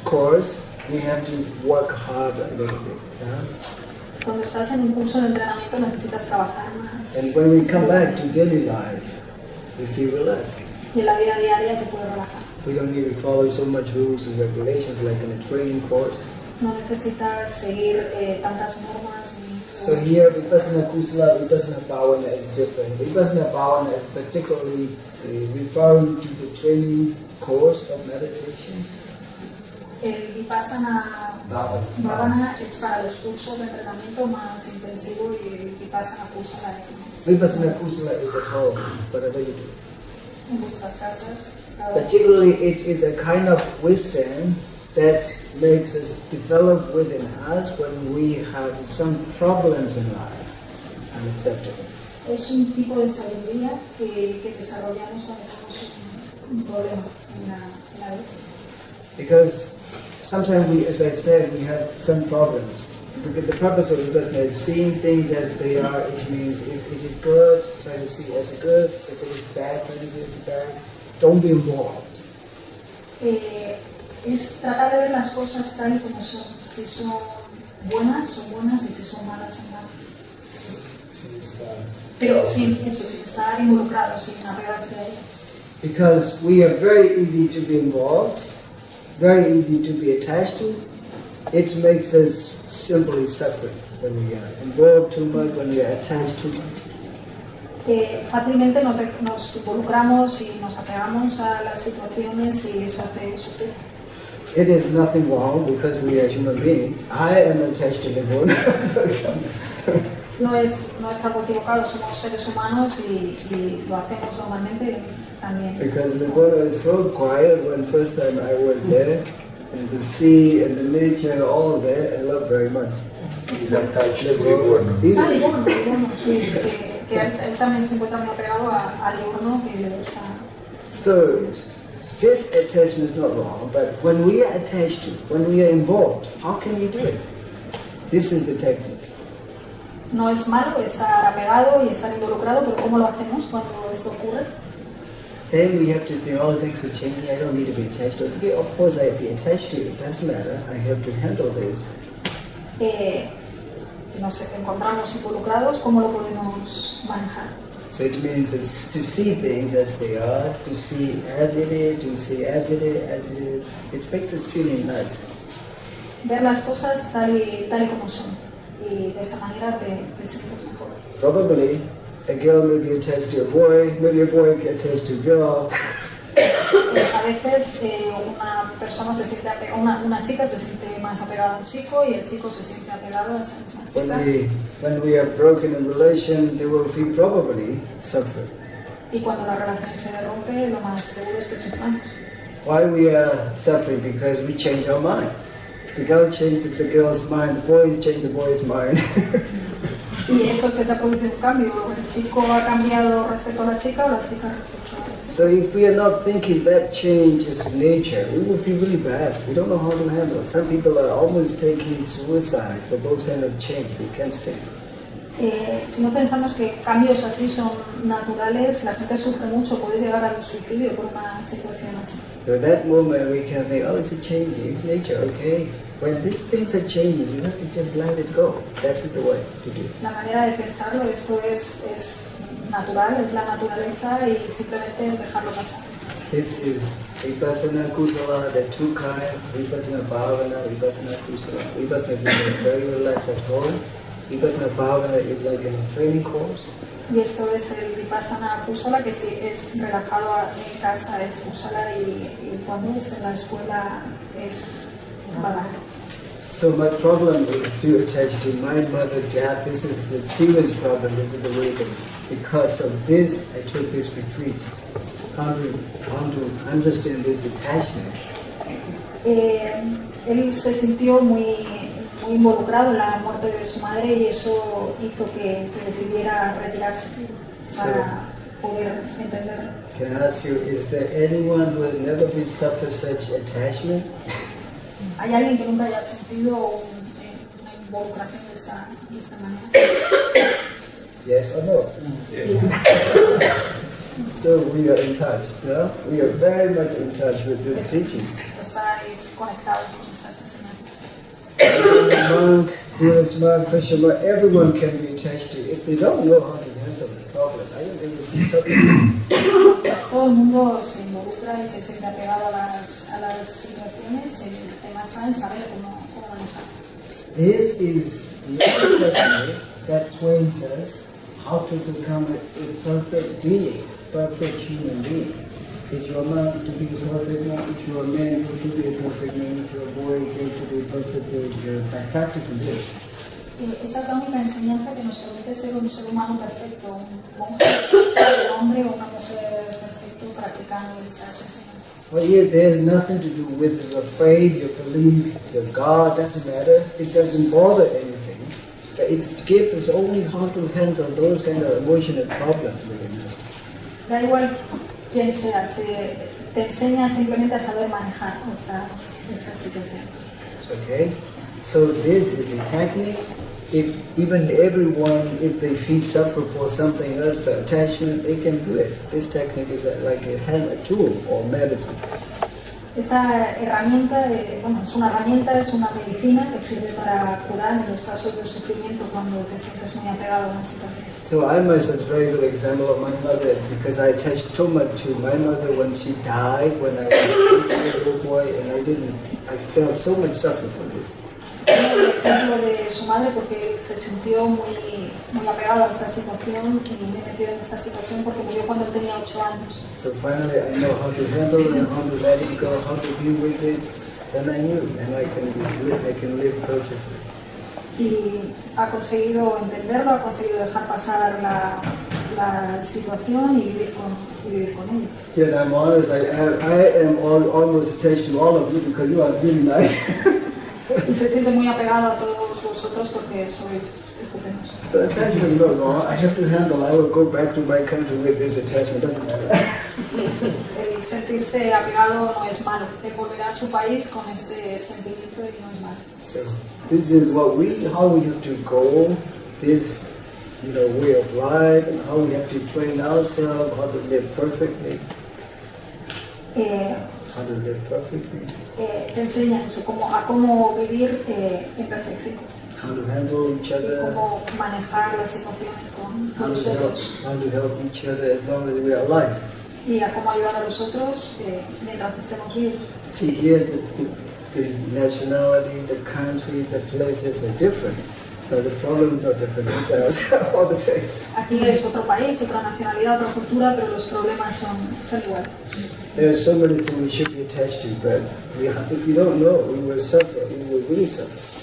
course, you have to work hard a little bit.
Cuando estás en un curso de entrenamiento necesitas trabajar más.
And when we come back to daily life, we feel relaxed.
Y en la vida diaria te puedes relajar.
We don't need to follow so much rules and regulations like in a training course.
No necesitas seguir tantas normas.
So here, Vipassana Kusala, Vipassana Bhavana is different. Vipassana Bhavana is particularly referring to the training course of meditation.
El Vipassana Bhavana es para los cursos de entrenamiento más intensivo y el Vipassana Kusala es
Vipassana Kusala is at home, whatever you do.
en vuestras casas.
Particularly, it is a kind of wisdom that makes us develop within us when we have some problems in life, unacceptable.
Es un tipo de sabiduría que desarrollamos cuando tenemos un problema en la vida.
Because sometimes we, as I said, we have some problems. Because the purpose of Vipassana is seeing things as they are. It means if it is good, try to see it as good. If it is bad, try to see it as bad. Don't be involved.
Es tratar de ver las cosas tal y como son. Si son buenas, y si son malas, son malas. Pero sin estar involucrados, sin apegarse a ellas.
Because we are very easy to be involved, very easy to be attached to. It makes us simply suffering when we are involved too much, when we are attached too much.
Fácilmente nos involucramos y nos apegamos a las situaciones y eso hace sufrir.
It is nothing wrong because we are human beings. I am attached to the world.
No es algo equivocado, somos seres humanos y lo hacemos normalmente también.
Because the Buddha is so quiet when first time I was there, and the sea and the nature, all of that, I love very much.
He's attached to the world.
Sí, que él también se encuentra muy apegado al Livorno, que le gusta.
So, this attachment is not wrong, but when we are attached to, when we are involved, how can we do it? This is the technique.
No es malo estar apegado y estar involucrado, pero ¿cómo lo hacemos cuando esto ocurre?
Then we have to think, oh, things are changing, I don't need to be attached to it. Okay, of course I have to be attached to it, it doesn't matter, I have to handle this.
nos encontramos involucrados, ¿cómo lo podemos manejar?
So it means it's to see things as they are, to see as it is, to see as it is. It makes us feeling nice.
Ver las cosas tal y como son, y de esa manera te sientes mejor.
Probably a girl may be attached to a boy, maybe a boy get attached to a girl.
A veces una chica se siente más apegada a un chico y el chico se siente apegado a esa misma chica.
When we are broken in relation, they will feel probably suffer.
Y cuando la relación se rompe, lo más seguro es que suframos.
Why we are suffering? Because we change our mind. The girl changes the girl's mind, the boy change the boy's mind.
Y eso es que se ha producido un cambio. El chico ha cambiado respecto a la chica o la chica respecto a la chica.
So if we are not thinking that change is nature, we will feel really bad. We don't know how to handle it. Some people are almost taking suicide for those kind of change. They can't stand.
Si no pensamos que cambios así son naturales, la gente sufre mucho, puede llegar al suicidio por una situación así.
So at that moment we can think, oh, it's a change, it's nature, okay. When these things are changing, you have to just let it go. That's the way to do it.
La manera de pensarlo, esto es natural, es la naturaleza y simplemente dejarlo pasar.
This is Vipassana Kusala, there are two kinds, Vipassana Bhavana, Vipassana Kusala. Vipassana is very relaxed at home. Vipassana Bhavana is like a training course.
Y esto es el Vipassana Kusala, que sí es relajado en casa, es Kusala, y cuando es en la escuela es Bhavana.
So my problem is too attached to my mother, Jap. This is the serious problem. This is the way that because of this, I took this retreat. How to understand this attachment?
Él se sintió muy involucrado en la muerte de su madre y eso hizo que decidiera retirarse para poder entenderlo.
Can I ask you, is there anyone who has never been suffered such attachment?
¿Hay alguien que nunca haya sentido una involucración de esta manera?
Yes or no? So we are in touch, no? We are very much in touch with this teaching.
Estáis conectados con estas enseñanzas.
Monk, Buddhist monk, Christian monk, everyone can be attached to. If they don't know how to handle the problem, I think they will be suffering.
Todo el mundo se involucra y se siente apegado a las situaciones. El tema está en saber cómo manejar.
This is the other technique that trains us how to become a perfect being, perfect human being. If you are a man to be a perfect man, if you are a man to be a perfect man, if you are a boy to be a perfect boy, practicing this.
Esta es la única enseñanza que nos permite ser un ser humano perfecto, un hombre o una mujer perfecto practicando estas enseñanzas.
Well, yeah, there's nothing to do with your faith, your belief, your God, doesn't matter. It doesn't bother anything. It gives us only how to handle those kind of emotional problems within us.
Da igual quién sea, te enseña simplemente a saber manejar estas situaciones.
Okay, so this is a technique. If even everyone, if they feel suffer for something else, for attachment, they can do it. This technique is like a tool or medicine.
Esta herramienta, es una herramienta, es una medicina que sirve para curar en los casos de sufrimiento cuando te sientes muy apegado a una situación.
So I myself is a very good example of my mother because I attached so much to my mother when she died when I was a little boy, and I felt so much suffering for this.
El ejemplo de su madre porque se sintió muy apegado a esta situación y me metió en esta situación porque murió cuando él tenía 8 años.
So finally I know how to handle it, how to let it go, how to deal with it. Then I knew, and I can live perfectly.
Y ha conseguido entenderlo, ha conseguido dejar pasar la situación y vivir con ella.
Yeah, I'm honest. I am almost attached to all of you because you are really nice.
Y se siente muy apegado a todos vosotros porque sois estupendos.
So attachment is not wrong. I have to handle. I will go back to my country with this attachment. Doesn't matter.
El sentirse apegado no es malo. Él volverá a su país con este sentimiento y no es malo.
So this is how we have to go. This, way of life, and how we have to train ourselves, how to live perfectly. How to live perfectly.
Te enseña eso, a cómo vivir en perfección.
how to handle each other,
cómo manejar las situaciones con los otros
how to help each other as long as we are alive.
y a cómo ayudar a los otros mientras estemos vivos.
See, here the nationality, the country, the places are different, but the problems are different inside us all the time.
Aquí es otro país, otra nacionalidad, otra cultura, pero los problemas son iguales.
There are so many things we should be attached to, but if we don't know, we will suffer, we will really suffer.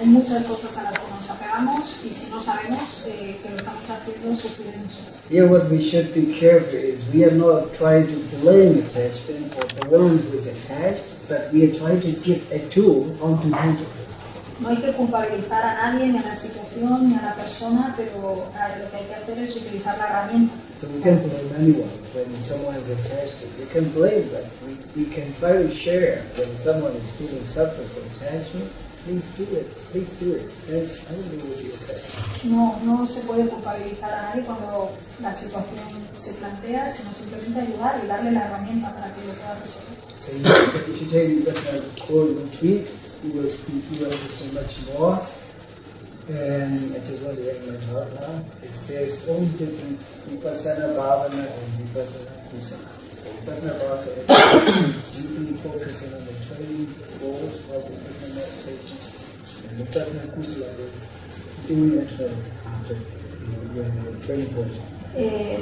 Hay muchas cosas a las que nos apegamos y si no sabemos que lo estamos haciendo, sufriremos.
Here what we should be careful is we are not trying to blame attachment or the one who is attached, but we are trying to give a tool on to handle this.
No hay que culpabilizar a nadie, ni a la situación, ni a la persona, pero lo que hay que hacer es utilizar la herramienta.
So we can blame anyone when someone is attached. We can blame them. We can try to share when someone is feeling suffering from attachment. Please do it. Please do it. And everything will be okay.
No se puede culpabilizar a nadie cuando la situación se plantea, sino simplemente ayudar y darle la herramienta para que lo pueda resolver.
So if you take the core retreat, you will understand much more. And I just want to end my talk now. There's all different Vipassana Bhavana and Vipassana Kusala. Vipassana Bhavana is deeply focusing on the training goals of Vipassana meditation. And Vipassana Kusala is doing it after the training portion.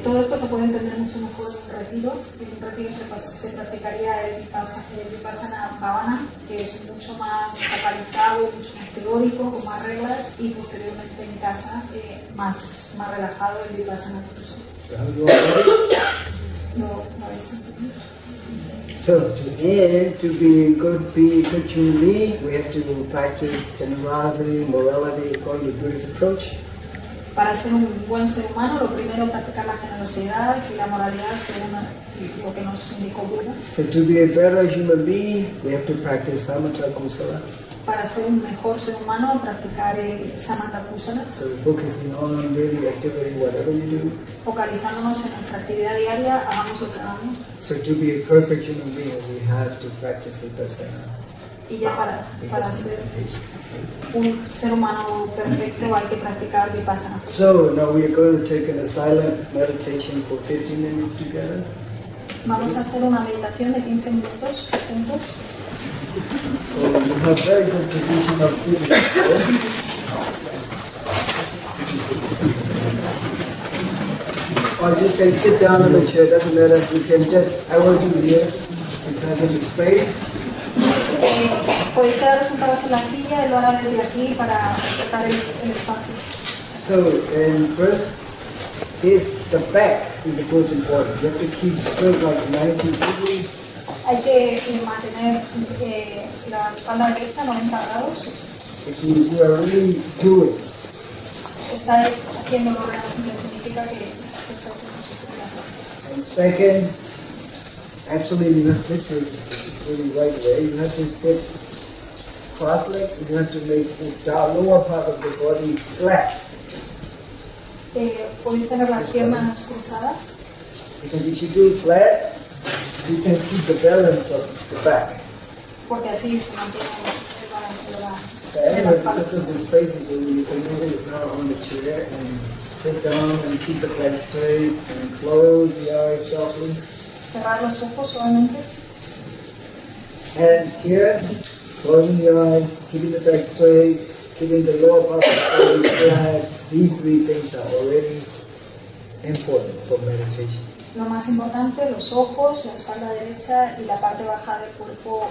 Todo esto se puede entender mucho mejor en un retiro. En un retiro se practicaría el Vipassana Bhavana, que es mucho más focalizado, mucho más teórico, con más reglas, y posteriormente en casa más relajado el Vipassana Kusala. ¿Lo habéis entendido?
So to end, to be a good human being, we have to practice generosity, morality, according to Buddhist approach.
Para ser un buen ser humano, lo primero es practicar la generosidad y la moralidad según lo que nos indicó Buda.
So to be a better human being, we have to practice samatha kusala.
Para ser un mejor ser humano, practicar el samatha kusala.
So focusing on daily activity, whatever you do.
Focalizándonos en nuestra actividad diaria, hagamos lo que hagamos.
So to be a perfect human being, we have to practice vipassana.
Y ya para ser un ser humano perfecto hay que practicar vipassana.
So now we are going to take a silent meditation for 15 minutes together.
Vamos a hacer una meditación de 15 minutos juntos.
So you have very good position of sitting. Or just can sit down on the chair, doesn't matter. You can just, I want you here because of the space.
Podéis quedaros sentados en la silla y lo hará desde aquí para respetar el espacio.
So, and first is the back is the most important. You have to keep straight like 90 degrees.
Hay que mantener la espalda derecha a 90 grados.
Which means you are really doing.
Estáis haciendo lo realmente significa que estáis en su.
And second, actually, this is really right way. You have to sit cross-legged. You have to make the lower part of the body flat.
Podéis tener las piernas cruzadas.
Because if you do it flat, you can keep the balance of the back.
Porque así se mantiene el balance de la
Anyway,
espalda.
because of the spaces, you can move it now on the chair and sit down and keep the back straight and close the eyes softly.
Cerrar los ojos suavemente.
And here, closing the eyes, keeping the back straight, keeping the lower part of the body flat. These three things are already important for meditation.
Lo más importante, los ojos, la espalda derecha y la parte baja del cuerpo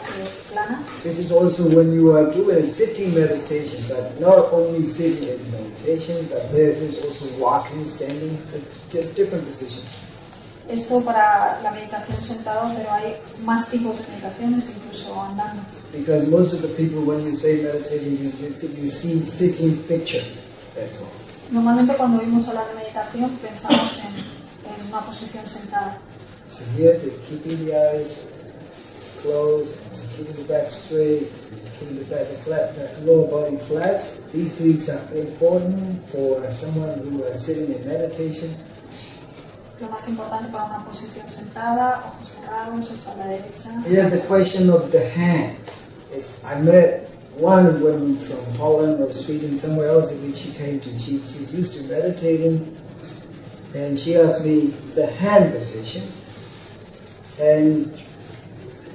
plana.
This is also when you are doing a sitting meditation, but not only sitting is meditation, but there is also walking, standing, different positions.
Esto para la meditación sentado, pero hay más tipos de meditaciones, incluso andando.
Because most of the people, when you say meditation, you see sitting picture. That's all.
Normalmente cuando oímos hablar de meditación pensamos en una posición sentada.
So here, keeping the eyes closed, and keeping the back straight, keeping the back flat, the lower body flat. These things are important for someone who is sitting in meditation.
Lo más importante para una posición sentada, ojos cerrados, espalda derecha.
Here, the question of the hand. I met one woman from Holland or Sweden, somewhere else in which she came to. She's used to meditating, and she asked me the hand position, and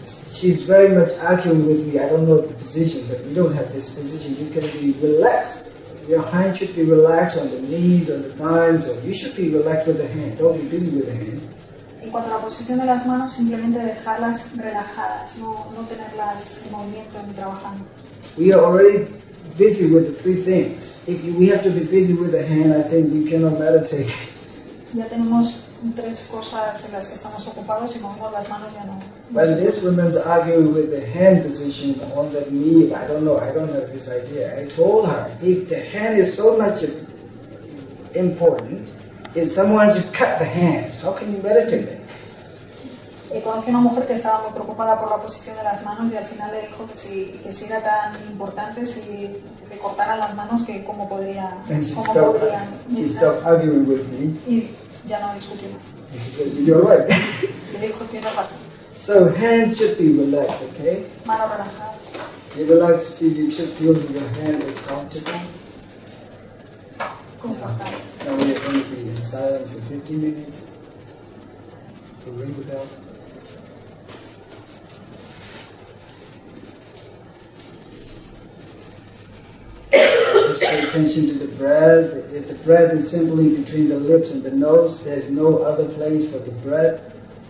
she's very much arguing with me. I don't know the position, but you don't have this position. You can be relaxed. Your hand should be relaxed on the knees, on the thighs, or you should be relaxed with the hand. Don't be busy with the hand.
En cuanto a la posición de las manos, simplemente dejarlas relajadas, no tenerlas en movimiento ni trabajando.
We are already busy with the three things. If we have to be busy with the hand, I think we cannot meditate.
Ya tenemos tres cosas en las que estamos ocupados y movemos las manos ya no.
When this woman's arguing with the hand position on the knee, I don't have this idea. I told her, if the hand is so much important, if someone should cut the hand, how can you meditate then?
Conocí a una mujer que estaba muy preocupada por la posición de las manos y al final le dijo que si era tan importante, si le cortaran las manos, que cómo podrían.
She stopped arguing with me.
Y ya no discutió más.
She said, you're right.
Le dijo, tienes razón.
So hand should be relaxed, okay?
Manos relajadas.
You relax, you should feel that your hand is comfortable.
Confortables.
Now we are going to be in silence for 15 minutes. To ring the bell. Just pay attention to the breath. If the breath is simply between the lips and the nose, there's no other place for the breath.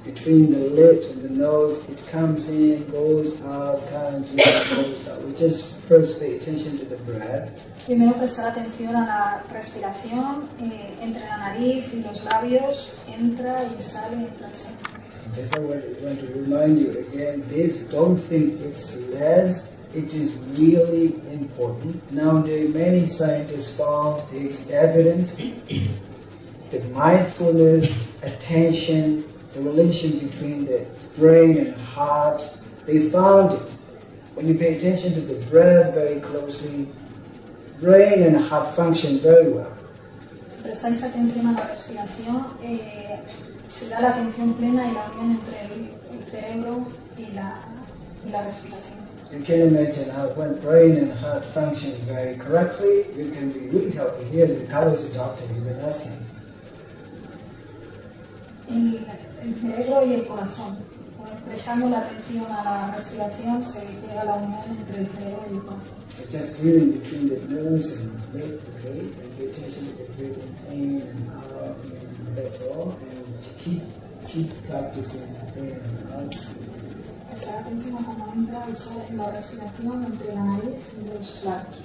Between the lips and the nose, it comes in, goes out, comes in, goes out. We just first pay attention to the breath.
Primero prestar atención a la respiración, entre la nariz y los labios, entra y sale, entra y sale.
Just I want to remind you again, don't think it's less. It is really important. Nowadays, many scientists found there's evidence that mindfulness, attention, the relation between the brain and heart, they found it. When you pay attention to the breath very closely, brain and heart function very well.
Si prestáis atención a la respiración, se da la atención plena y la unión entre el cerebro y la respiración.
You can imagine how when brain and heart function very correctly, you can be really healthy. Here, the Carlos doctor, you can ask him.
El cerebro y el corazón. Prestando la atención a la respiración, se llega a la unión entre el cerebro y el corazón.
So just breathing between the nose and the lip, okay? And pay attention to the breathing in and out, and that's all. And keep practicing in and out.
Prestar atención a cómo entra y sale la respiración entre la nariz y los labios.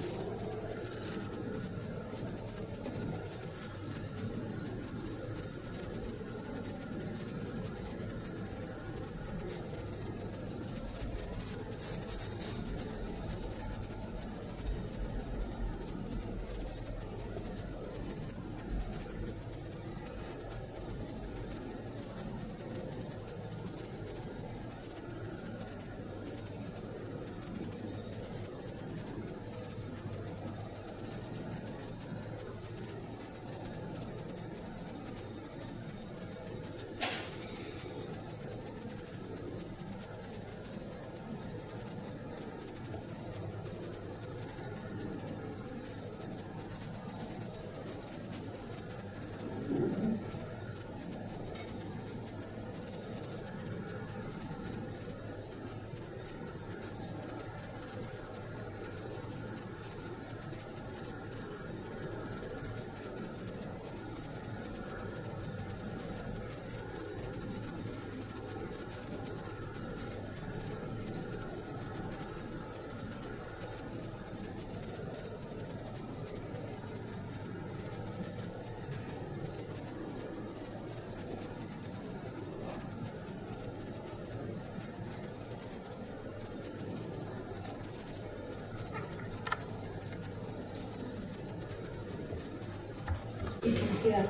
Y felicidad.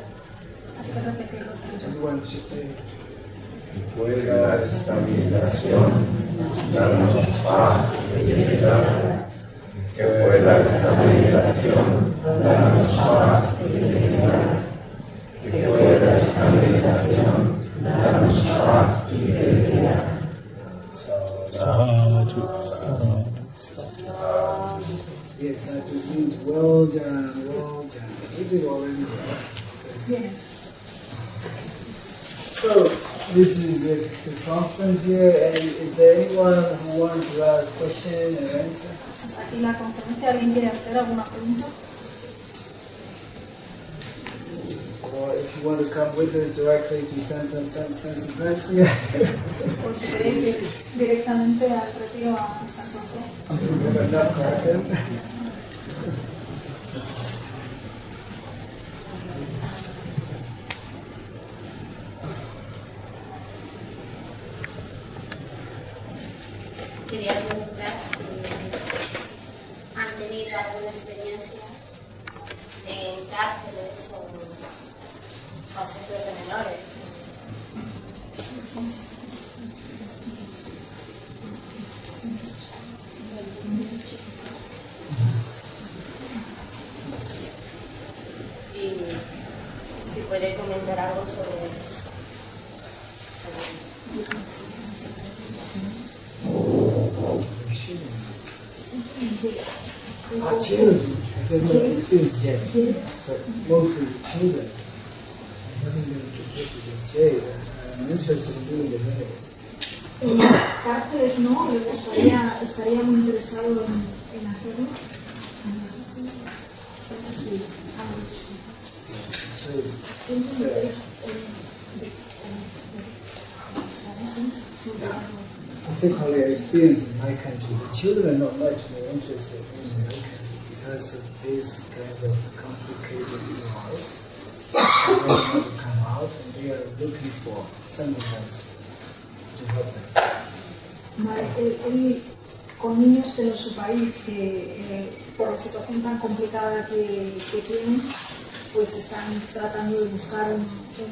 Así que repetirlo 3 veces.
Everyone should say.
Pueda esta meditación darnos paz y felicidad. Que pueda esta meditación darnos paz y felicidad. Que pueda esta meditación darnos paz y felicidad.
Sadhu.
Well done, well done. You did already well.
Bien.
So, this is the conference here, and is there anyone who wants to ask a question or answer?
Hasta aquí la conferencia. ¿Alguien quiere hacer alguna pregunta?
Or if you want to come with us directly to San Sebastian,
O si queréis ir directamente al retiro a San Sebastián.
we have enough content.
Quería preguntar si han tenido alguna experiencia en cárceles o centros de menores. Y si puede comentar algo sobre
Our children have not experienced yet, but mostly children. Having them to go to the jail, I'm interested in doing the jail.
En cárceles no, estaría muy interesado en hacerlo.
Particularly experience in my country, the children are not much more interested in my country because of this kind of complicated laws. They don't want to come out and they are looking for something else to help them.
Él, con niños de su país que por la situación tan complicada que tienen, pues están tratando de buscar un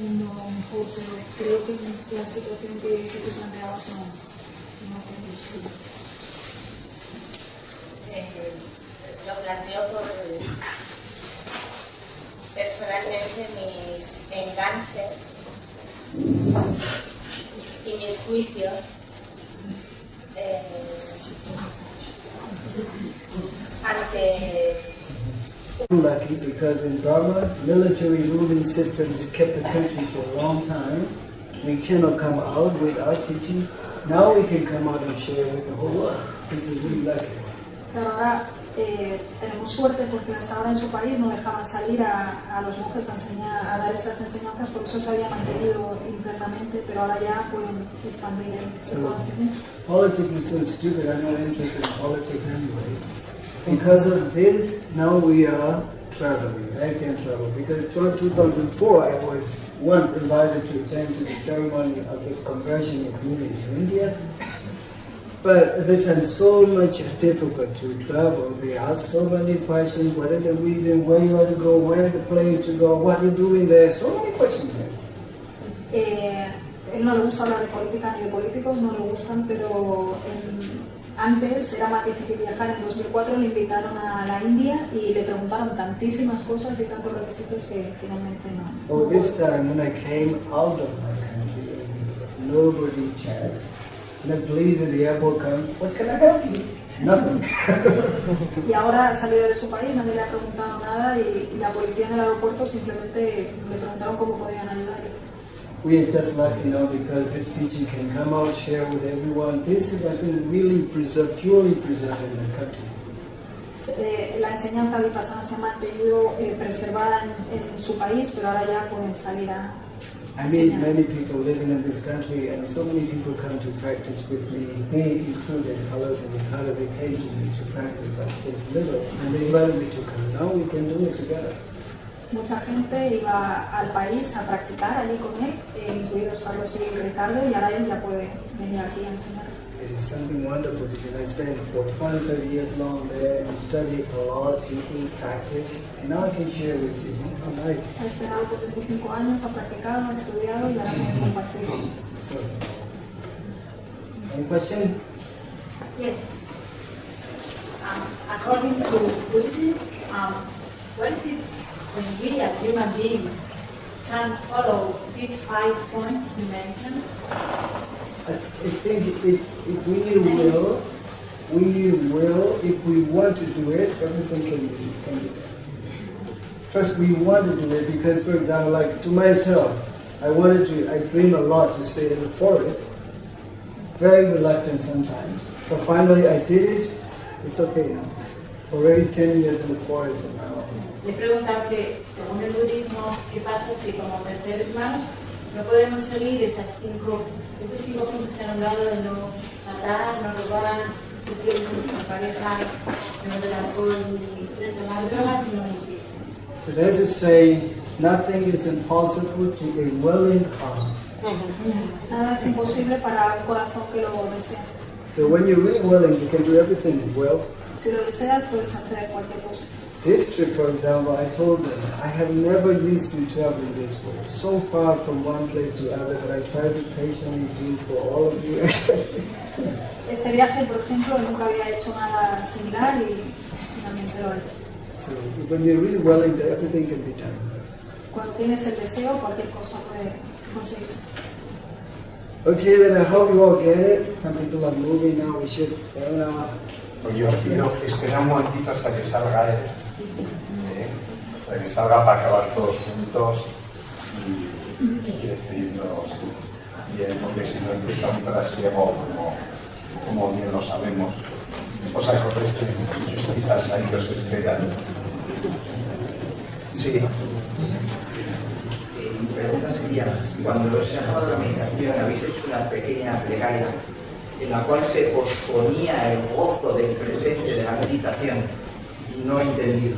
mundo mejor, pero creo que la situación que tú planteabas no tiene sentido.
Lo planteo por personalmente mis enganches y mis juicios ante
Lucky because in Burma, military ruling systems kept the country for a long time. We cannot come out without teaching. Now we can come out and share with the whole world. This is really lucky.
Pero ahora tenemos suerte porque hasta ahora en su país no dejaban salir a los monjes a dar estas enseñanzas, por eso se había mantenido internamente, pero ahora ya pueden expandir el conocimiento.
Politics is so stupid. I'm not interested in politics anyway. Because of this, now we are traveling. I can travel because in 2004 I was once invited to attend to the ceremony of the conversion of Buddhism to India. But at the time, so much difficult to travel. They ask so many questions. What is the reason? Where you want to go? Where is the place to go? What are you doing there? So many questions there.
Él no le gusta hablar de política ni de políticos, no le gustan, pero antes era más difícil viajar. En 2004 le invitaron a la India y le preguntaron tantísimas cosas y tantos requisitos que finalmente no.
Oh, this time when I came out of my country, nobody checks. And the police at the airport come, what can I help you? Nothing.
Y ahora ha salido de su país, nadie le ha preguntado nada y la policía en el aeropuerto simplemente le preguntaron cómo podían ayudar.
We are just lucky now because this teaching can come out, share with everyone. This is, I think, really preserved, purely preserved in the country.
La enseñanza vipassana se ha mantenido preservada en su país, pero ahora ya pueden salir a
I meet many people living in this country, and so many people come to practice with me. Me included, fellows in Canada, they came to me to practice, but just little, and they invited me to come. Now we can do it together.
Mucha gente iba al país a practicar allí con él, incluidos Carlos y Ricardo, y ahora él ya puede venir aquí a enseñar.
It is something wonderful because I spent 30 years long there and studied a lot, teaching, practice, and now I can share with you. How nice.
Ha esperado por 25 años, ha practicado, ha estudiado y ahora puede compartir.
So, any question?
Yes. According to Buddhism, what is it when we as human beings can follow these 5 points you mentioned?
I think if we will, we will, if we want to do it, everything can be done. First, we want to do it because, for example, like to myself, I dream a lot to stay in the forest. Very reluctant sometimes. But finally I did it. It's okay now. Already 10 years in the forest and now.
Le preguntaba que, según el budismo, ¿qué pasa si como seres humanos no podemos seguir esos cinco puntos que han dado de no matar, no robar, sufrir con parejas, no beber alcohol ni tomar drogas y no mentir?
So there's a saying, nothing is impossible to a willing heart.
Nada es imposible para un corazón que lo desea.
So when you're really willing, you can do everything well.
Si lo deseas, puedes hacer cualquier cosa.
This trip, for example, I told them, I have never used to travel this way, so far from one place to another, but I try to patiently do for all of you.
Este viaje, por ejemplo, nunca había hecho nada similar y finalmente lo he hecho.
So when you're really willing, everything can be done.
Cuando tienes el deseo, cualquier cosa puede conseguirse.
Okay, then I hope you all get it. Some people are moving now. We should.
Yo os pido que espera un momentito hasta que salga él. Hasta que salga para acabar todos juntos y despedirnos bien, porque si no empieza un trasiego como bien lo sabemos. Os acordáis que quizás ahí os esperan. Sí.
Mi pregunta sería, cuando os he llamado a la meditación habéis hecho una pequeña plegaria en la cual se posponía el gozo del presente de la meditación y no he entendido.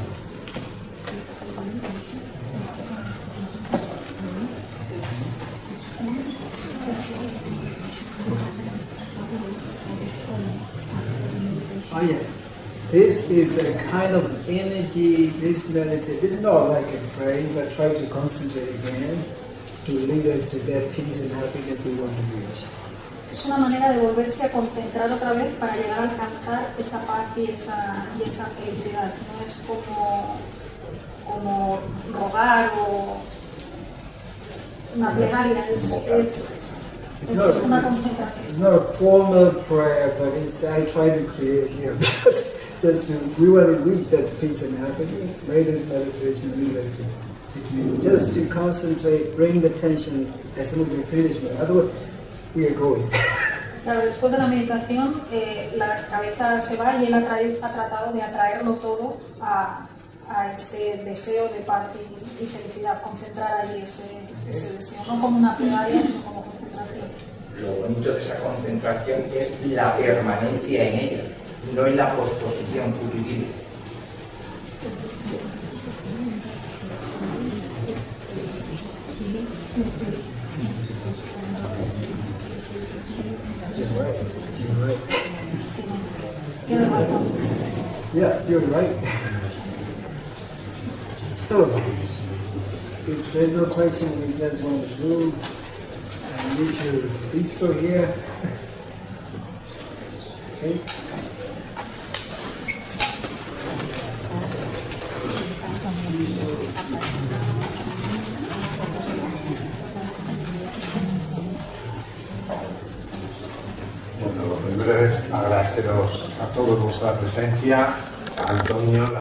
Oh yeah, this is a kind of energy, this is not like a praying, but try to concentrate again to lead us to that peace and happiness we want to reach.
Es una manera de volverse a concentrar otra vez para llegar a alcanzar esa paz y esa felicidad. No es como rogar o una plegaria, es una concentración.
It's not a formal prayer, but I try to create here because we want to reach that peace and happiness. May this meditation lead us to just to concentrate, bring the tension as soon as we finish. Otherwise, we are going.
Claro, después de la meditación, la cabeza se va y él ha tratado de atraerlo todo a este deseo de paz y felicidad, concentrar allí ese deseo, no como una plegaria, sino como concentración.
Lo bonito de esa concentración es la permanencia en ella, no en la posposición fugitiva.
Yeah, you're right. So, if there's no question, we just want to move and reach your peaceful here. Okay.
Bueno, lo primero es agradeceros a todos vuestra presencia, a Antonio.